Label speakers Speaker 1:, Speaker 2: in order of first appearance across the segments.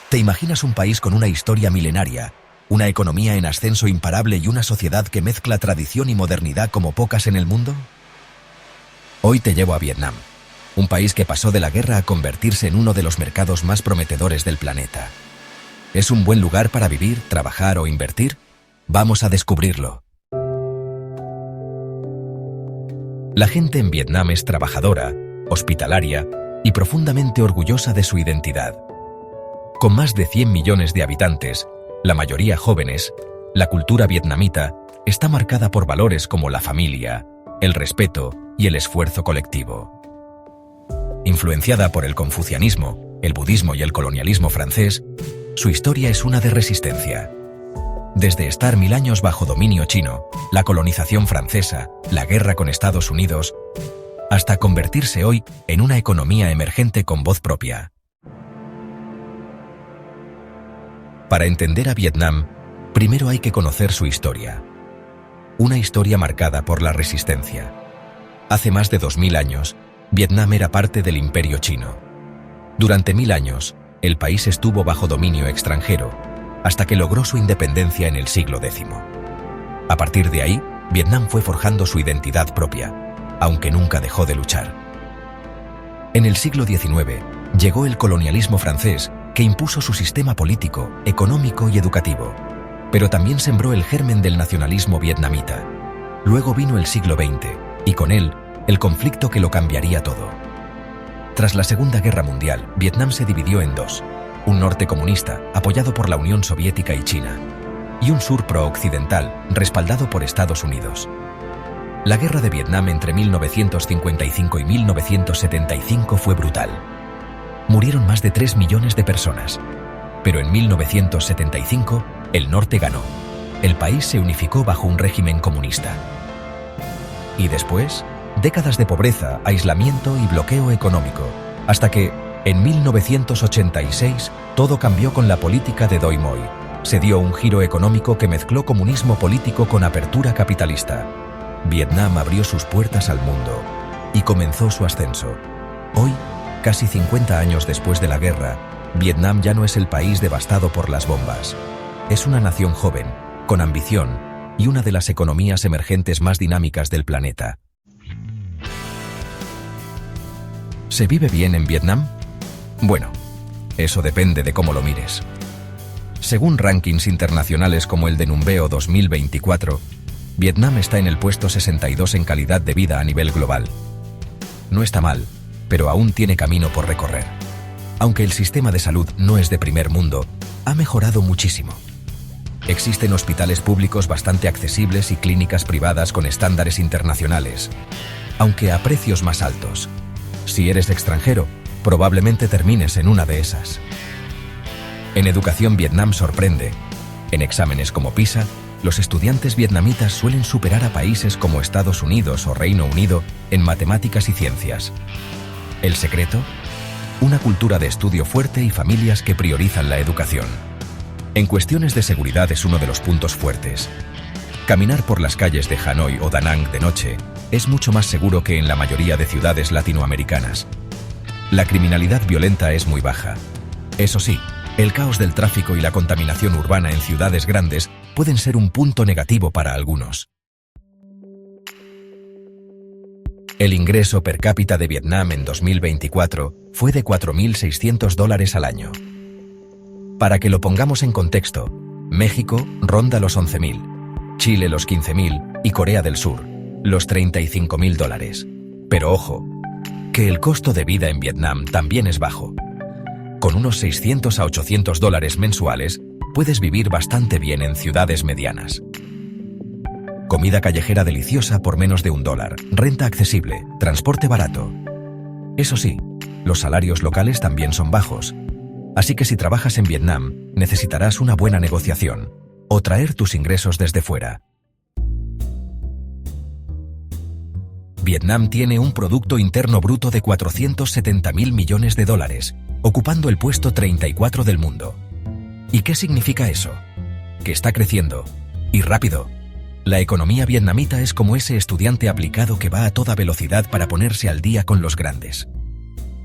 Speaker 1: ¿Te imaginas un país con una historia milenaria, una economía en ascenso imparable y una sociedad que mezcla tradición y modernidad como pocas en el mundo? Hoy te llevo a Vietnam, un país que pasó de la guerra a convertirse en uno de los mercados más prometedores del planeta. ¿Es un buen lugar para vivir, trabajar o invertir? Vamos a descubrirlo. La gente en Vietnam es trabajadora, hospitalaria y profundamente orgullosa de su identidad. Con más de 100 millones de habitantes, la mayoría jóvenes, la cultura vietnamita está marcada por valores como la familia, el respeto y el esfuerzo colectivo. Influenciada por el confucianismo, el budismo y el colonialismo francés, su historia es una de resistencia. Desde estar 1000 años bajo dominio chino, la colonización francesa, la guerra con Estados Unidos, hasta convertirse hoy en una economía emergente con voz propia. Para entender a Vietnam, primero hay que conocer su historia. Una historia marcada por la resistencia. Hace más de 2000 años, Vietnam era parte del Imperio Chino. Durante 1000 años, el país estuvo bajo dominio extranjero, hasta que logró su independencia en el siglo X. A partir de ahí, Vietnam fue forjando su identidad propia, aunque nunca dejó de luchar. En el siglo XIX, llegó el colonialismo francés, que impuso su sistema político, económico y educativo, pero también sembró el germen del nacionalismo vietnamita. Luego vino el siglo XX, y con él, el conflicto que lo cambiaría todo. Tras la Segunda Guerra Mundial, Vietnam se dividió en dos: un norte comunista, apoyado por la Unión Soviética y China, y un sur pro-occidental, respaldado por Estados Unidos. La Guerra de Vietnam entre 1955 y 1975 fue brutal. Murieron más de 3 millones de personas. Pero en 1975, el norte ganó. El país se unificó bajo un régimen comunista. Y después, décadas de pobreza, aislamiento y bloqueo económico, hasta que, en 1986, todo cambió con la política de Doi Moi. Se dio un giro económico que mezcló comunismo político con apertura capitalista. Vietnam abrió sus puertas al mundo y comenzó su ascenso. Hoy, casi 50 años después de la guerra, Vietnam ya no es el país devastado por las bombas. Es una nación joven, con ambición y una de las economías emergentes más dinámicas del planeta. ¿Se vive bien en Vietnam? Bueno, eso depende de cómo lo mires. Según rankings internacionales como el de Numbeo 2024, Vietnam está en el puesto 62 en calidad de vida a nivel global. No está mal, pero aún tiene camino por recorrer. Aunque el sistema de salud no es de primer mundo, ha mejorado muchísimo. Existen hospitales públicos bastante accesibles y clínicas privadas con estándares internacionales, aunque a precios más altos. Si eres extranjero, probablemente termines en una de esas. En educación, Vietnam sorprende. En exámenes como PISA, los estudiantes vietnamitas suelen superar a países como Estados Unidos o Reino Unido en matemáticas y ciencias. ¿El secreto? Una cultura de estudio fuerte y familias que priorizan la educación. En cuestiones de seguridad es uno de los puntos fuertes. Caminar por las calles de Hanoi o Da Nang de noche es mucho más seguro que en la mayoría de ciudades latinoamericanas. La criminalidad violenta es muy baja. Eso sí, el caos del tráfico y la contaminación urbana en ciudades grandes pueden ser un punto negativo para algunos. El ingreso per cápita de Vietnam en 2024 fue de $4.600 al año. Para que lo pongamos en contexto, México ronda los $11.000, Chile los $15.000 y Corea del Sur los $35.000. Pero ojo, que el costo de vida en Vietnam también es bajo. Con unos $600 a $800 mensuales, puedes vivir bastante bien en ciudades medianas. Comida callejera deliciosa por menos de $1, renta accesible, transporte barato. Eso sí, los salarios locales también son bajos. Así que si trabajas en Vietnam, necesitarás una buena negociación o traer tus ingresos desde fuera. Vietnam tiene un Producto Interno Bruto de $470.000 millones, ocupando el puesto 34 del mundo. ¿Y qué significa eso? Que está creciendo, y rápido. La economía vietnamita es como ese estudiante aplicado que va a toda velocidad para ponerse al día con los grandes.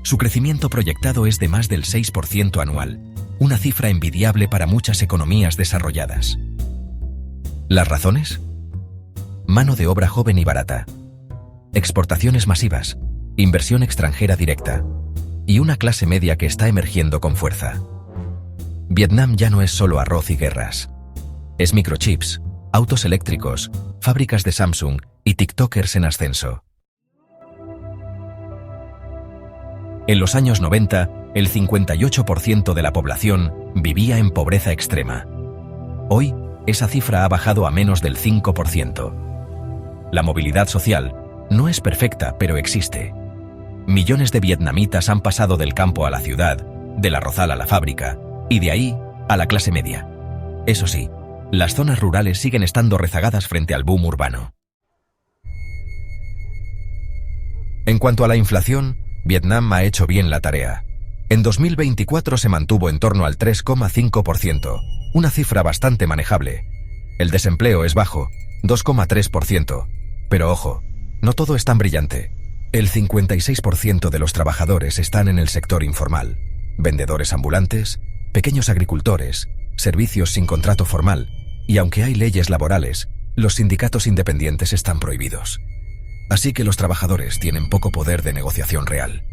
Speaker 1: Su crecimiento proyectado es de más del 6% anual, una cifra envidiable para muchas economías desarrolladas. ¿Las razones? Mano de obra joven y barata, exportaciones masivas, inversión extranjera directa y una clase media que está emergiendo con fuerza. Vietnam ya no es solo arroz y guerras. Es microchips, autos eléctricos, fábricas de Samsung y TikTokers en ascenso. En los años 90, el 58% de la población vivía en pobreza extrema. Hoy, esa cifra ha bajado a menos del 5%. La movilidad social no es perfecta, pero existe. Millones de vietnamitas han pasado del campo a la ciudad, del arrozal a la fábrica, y de ahí a la clase media. Eso sí, las zonas rurales siguen estando rezagadas frente al boom urbano. En cuanto a la inflación, Vietnam ha hecho bien la tarea. En 2024 se mantuvo en torno al 3,5%, una cifra bastante manejable. El desempleo es bajo, 2,3%. Pero ojo, no todo es tan brillante. El 56% de los trabajadores están en el sector informal. Vendedores ambulantes, pequeños agricultores, servicios sin contrato formal, y aunque hay leyes laborales, los sindicatos independientes están prohibidos. Así que los trabajadores tienen poco poder de negociación real.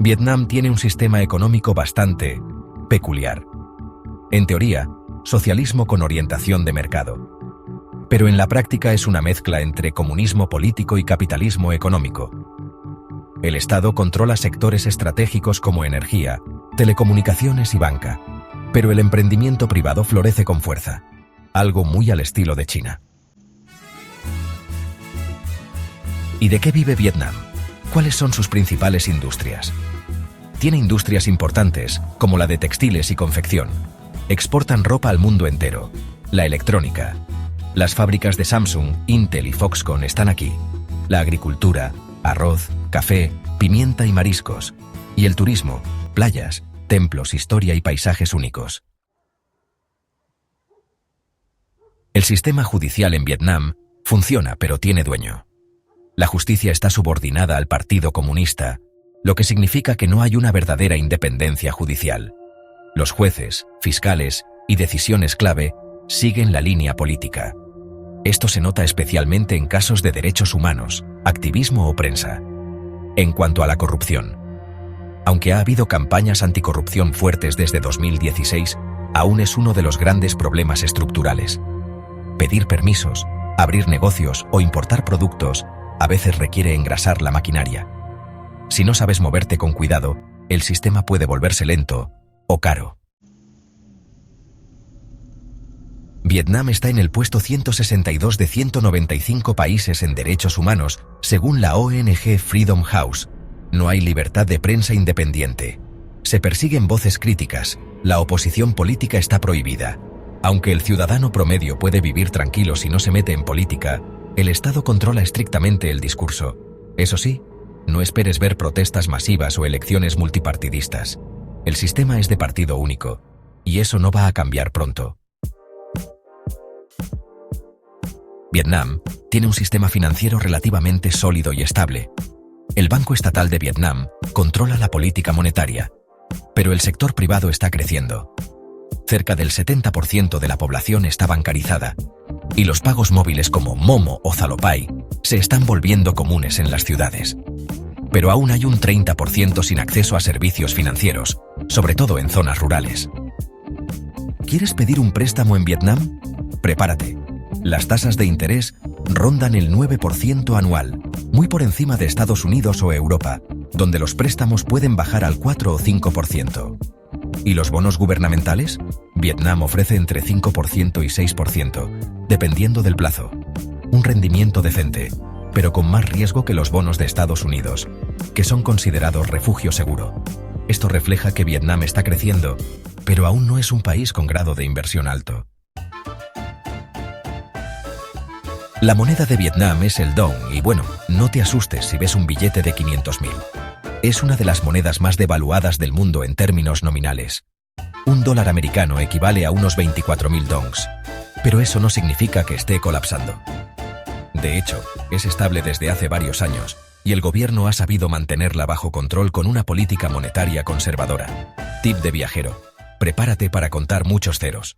Speaker 1: Vietnam tiene un sistema económico bastante peculiar. En teoría, socialismo con orientación de mercado. Pero en la práctica es una mezcla entre comunismo político y capitalismo económico. El Estado controla sectores estratégicos como energía, telecomunicaciones y banca, pero el emprendimiento privado florece con fuerza, algo muy al estilo de China. ¿Y de qué vive Vietnam? ¿Cuáles son sus principales industrias? Tiene industrias importantes, como la de textiles y confección. Exportan ropa al mundo entero. La electrónica. Las fábricas de Samsung, Intel y Foxconn están aquí. La agricultura, arroz, café, pimienta y mariscos. Y el turismo, playas, templos, historia y paisajes únicos. El sistema judicial en Vietnam funciona, pero tiene dueño. La justicia está subordinada al Partido Comunista, lo que significa que no hay una verdadera independencia judicial. Los jueces, fiscales y decisiones clave siguen la línea política. Esto se nota especialmente en casos de derechos humanos, activismo o prensa. En cuanto a la corrupción, aunque ha habido campañas anticorrupción fuertes desde 2016, aún es uno de los grandes problemas estructurales. Pedir permisos, abrir negocios o importar productos a veces requiere engrasar la maquinaria. Si no sabes moverte con cuidado, el sistema puede volverse lento o caro. Vietnam está en el puesto 162 de 195 países en derechos humanos, según la ONG Freedom House. No hay libertad de prensa independiente. Se persiguen voces críticas, la oposición política está prohibida. Aunque el ciudadano promedio puede vivir tranquilo si no se mete en política, el Estado controla estrictamente el discurso. Eso sí, no esperes ver protestas masivas o elecciones multipartidistas. El sistema es de partido único, y eso no va a cambiar pronto. Vietnam tiene un sistema financiero relativamente sólido y estable. El Banco Estatal de Vietnam controla la política monetaria, pero el sector privado está creciendo. Cerca del 70% de la población está bancarizada, y los pagos móviles como Momo o Zalopay se están volviendo comunes en las ciudades. Pero aún hay un 30% sin acceso a servicios financieros, sobre todo en zonas rurales. ¿Quieres pedir un préstamo en Vietnam? Prepárate. Las tasas de interés rondan el 9% anual, muy por encima de Estados Unidos o Europa, donde los préstamos pueden bajar al 4 o 5%. ¿Y los bonos gubernamentales? Vietnam ofrece entre 5% y 6%, dependiendo del plazo. Un rendimiento decente, pero con más riesgo que los bonos de Estados Unidos, que son considerados refugio seguro. Esto refleja que Vietnam está creciendo, pero aún no es un país con grado de inversión alto. La moneda de Vietnam es el dong y bueno, no te asustes si ves un billete de 500.000. Es una de las monedas más devaluadas del mundo en términos nominales. Un dólar americano equivale a unos 24.000 dongs, pero eso no significa que esté colapsando. De hecho, es estable desde hace varios años y el gobierno ha sabido mantenerla bajo control con una política monetaria conservadora. Tip de viajero: prepárate para contar muchos ceros.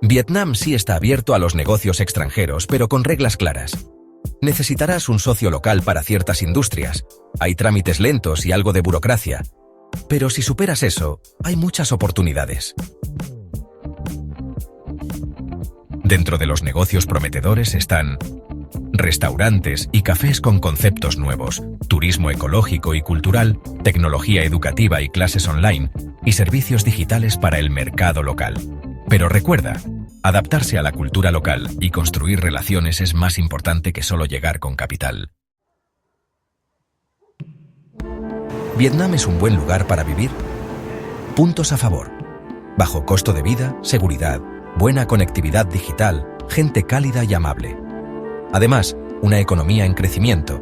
Speaker 1: Vietnam sí está abierto a los negocios extranjeros, pero con reglas claras. Necesitarás un socio local para ciertas industrias. Hay trámites lentos y algo de burocracia. Pero si superas eso, hay muchas oportunidades. Dentro de los negocios prometedores están restaurantes y cafés con conceptos nuevos, turismo ecológico y cultural, tecnología educativa y clases online, y servicios digitales para el mercado local. Pero recuerda, adaptarse a la cultura local y construir relaciones es más importante que solo llegar con capital. ¿Vietnam es un buen lugar para vivir? Puntos a favor: bajo costo de vida, seguridad, buena conectividad digital, gente cálida y amable. Además, una economía en crecimiento.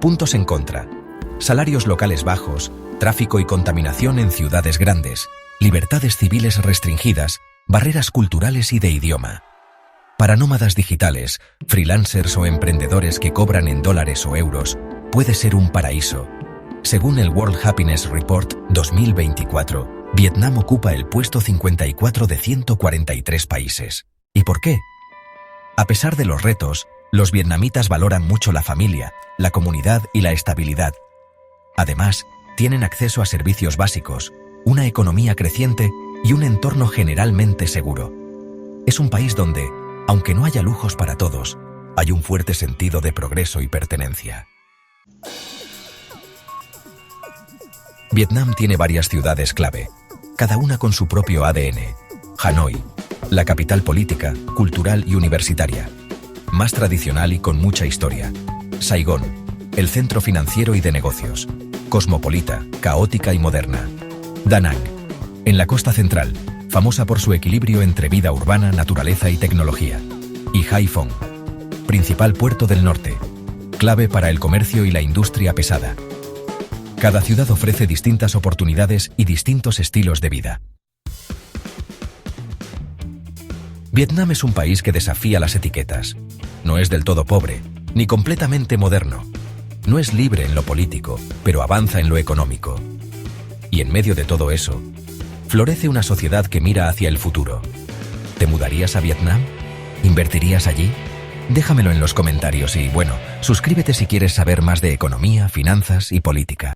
Speaker 1: Puntos en contra: salarios locales bajos, tráfico y contaminación en ciudades grandes, libertades civiles restringidas, barreras culturales y de idioma. Para nómadas digitales, freelancers o emprendedores que cobran en dólares o euros, puede ser un paraíso. Según el World Happiness Report 2024, Vietnam ocupa el puesto 54 de 143 países. ¿Y por qué? A pesar de los retos, los vietnamitas valoran mucho la familia, la comunidad y la estabilidad. Además, tienen acceso a servicios básicos, una economía creciente y un entorno generalmente seguro. Es un país donde, aunque no haya lujos para todos, hay un fuerte sentido de progreso y pertenencia. Vietnam tiene varias ciudades clave, cada una con su propio ADN. Hanoi, la capital política, cultural y universitaria, más tradicional y con mucha historia. Saigón, el centro financiero y de negocios, cosmopolita, caótica y moderna. Da Nang, en la costa central, famosa por su equilibrio entre vida urbana, naturaleza y tecnología. Y Haiphong, principal puerto del norte, clave para el comercio y la industria pesada. Cada ciudad ofrece distintas oportunidades y distintos estilos de vida. Vietnam es un país que desafía las etiquetas. No es del todo pobre, ni completamente moderno. No es libre en lo político, pero avanza en lo económico. Y en medio de todo eso, florece una sociedad que mira hacia el futuro. ¿Te mudarías a Vietnam? ¿Invertirías allí? Déjamelo en los comentarios y, bueno, suscríbete si quieres saber más de economía, finanzas y política.